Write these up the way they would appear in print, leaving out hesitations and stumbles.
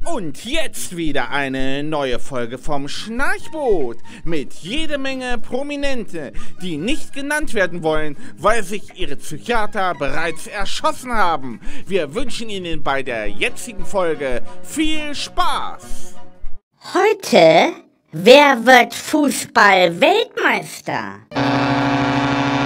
Und jetzt wieder eine neue Folge vom Schnarchboot mit jede Menge Prominente, die nicht genannt werden wollen, weil sich ihre Psychiater bereits erschossen haben. Wir wünschen Ihnen bei der jetzigen Folge viel Spaß. Heute, wer wird Fußball-Weltmeister?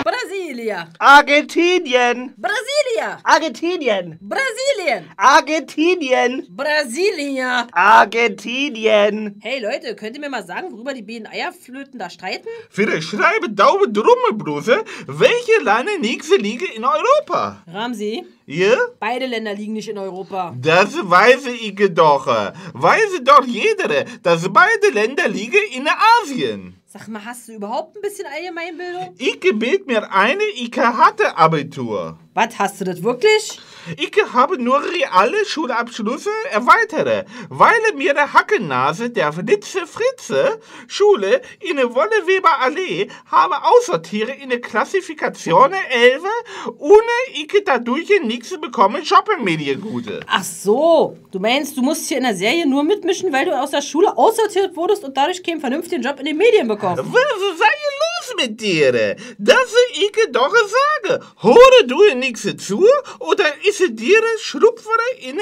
Brasilia. Argentinien. Brasilia. Argentinien. Brasilien. Argentinien. Brasilia. Argentinien. Hey Leute, könnt ihr mir mal sagen, worüber die beiden Eierflöten da streiten? Für schreibe Daumen drum, Bruse, welche Länder nächste Liga in Europa? Ramsi, Ja? beide Länder liegen nicht in Europa. Das weiß ich doch. Weiß doch jeder, dass beide Länder liegen in Asien. Sag mal, hast du überhaupt ein bisschen Allgemeinbildung? Ich bild mir eine, ich hatte Abitur. Was, hast du das wirklich? Ich habe nur reale Schulabschlüsse erweitert, weil mir der Hackennase der Fritze Schule in der Wolleweber Allee habe aussortiert in der Klassifikation 11, ohne ich dadurch nichts bekommen Shoppingmediengute. Ach so, du meinst, du musst hier in der Serie nur mitmischen, weil du aus der Schule aussortiert wurdest und dadurch keinen vernünftigen Job in den Medien bekommst. Was sei los mit dir? Das ich doch sage. Höre du nichts zu oder ist dir Schlupfer in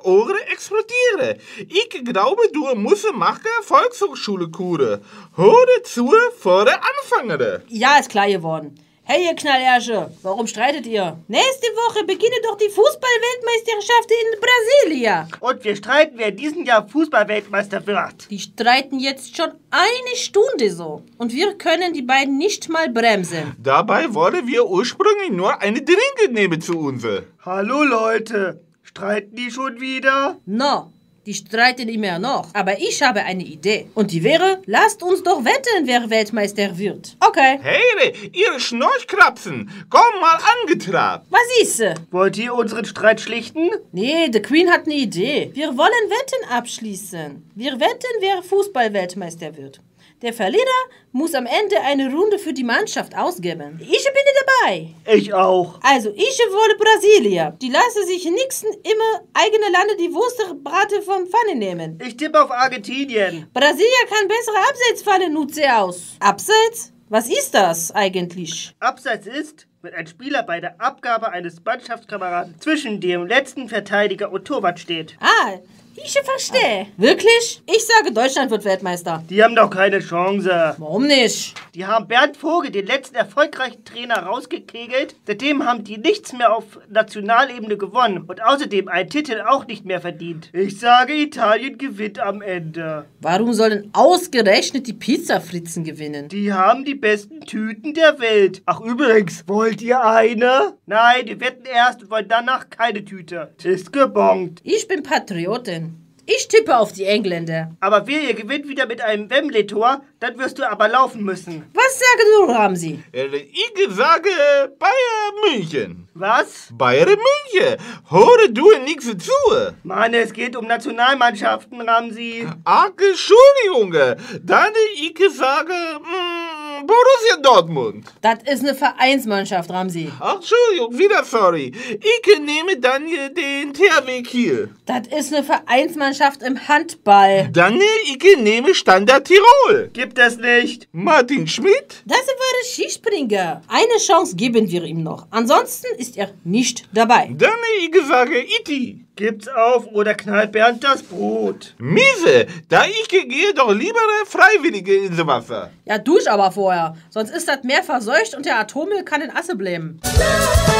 Ohren explodieren? Ich glaube, du musst machen Volkshochschule-Kure. Höre zu vor der Anfänger. Ja, ist klar geworden. Hey, ihr Knallersche, warum streitet ihr? Nächste Woche beginne doch die Fußball-Weltmeisterschaft in Brasilia. Und wir streiten, wer diesen Jahr Fußball-Weltmeister wird. Die streiten jetzt schon eine Stunde so. Und wir können die beiden nicht mal bremsen. Dabei wollen wir ursprünglich nur eine Trinke nehmen zu uns. Hallo Leute, streiten die schon wieder? No, die streiten immer noch. Aber ich habe eine Idee. Und die wäre, lasst uns doch wetten, wer Weltmeister wird. Okay. Hey, ihr Schnorchkrapsen, komm mal angetrabt. Was ist? Wollt ihr unseren Streit schlichten? Nee, The Queen hat eine Idee. Wir wollen Wetten abschließen. Wir wetten, wer Fußball-Weltmeister wird. Der Verlierer muss am Ende eine Runde für die Mannschaft ausgeben. Ich bin dabei. Ich auch. Also, ich wollte Brasilia. Die lassen sich nixen immer eigene Lande die Wurstbrate vom Pfanne nehmen. Ich tippe auf Argentinien. Brasilia kann bessere Abseitsfalle nutzen aus. Abseits? Was ist das eigentlich? Abseits ist, wenn ein Spieler bei der Abgabe eines Mannschaftskameraden zwischen dem letzten Verteidiger und Torwart steht. Ah, ich verstehe. Wirklich? Ich sage, Deutschland wird Weltmeister. Die haben doch keine Chance. Warum nicht? Die haben Bernd Vogel, den letzten erfolgreichen Trainer, rausgekegelt. Seitdem haben die nichts mehr auf Nationalebene gewonnen. Und außerdem einen Titel auch nicht mehr verdient. Ich sage, Italien gewinnt am Ende. Warum sollen ausgerechnet die Pizzafritzen gewinnen? Die haben die besten Tüten der Welt. Ach übrigens, wollt ihr eine? Nein, wir wetten erst und wollen danach keine Tüte. Ist gebongt. Ich bin Patriotin. Ich tippe auf die Engländer. Aber wer ihr gewinnt wieder mit einem Wembley-Tor, dann wirst du aber laufen müssen. Was sagst du, Ramsi? Ich sage Bayern München. Was? Bayern München, höre du nichts zu. Mann, es geht um Nationalmannschaften, Ramsi. Ach, Entschuldigung, dann ich sage Borussia Dortmund. Das ist eine Vereinsmannschaft, Ramsi. Ach, Entschuldigung, wieder sorry. Ich nehme dann den THW Kiel. Das ist eine Vereinsmannschaft im Handball. Dann ich nehme Standard Tirol. Gibt es nicht. Martin Schmidt? Das war der Skispringer. Eine Chance geben wir ihm noch. Ansonsten ist er nicht dabei. Dann ich sage Iti. Gibt's auf oder knallt Bernd das Brot. Miese, da ich gehe doch lieber Freiwillige ins Wasser. Ja, dusch aber vorher. Sonst ist das Meer verseucht und der Atommüll kann in Asse bleiben. La,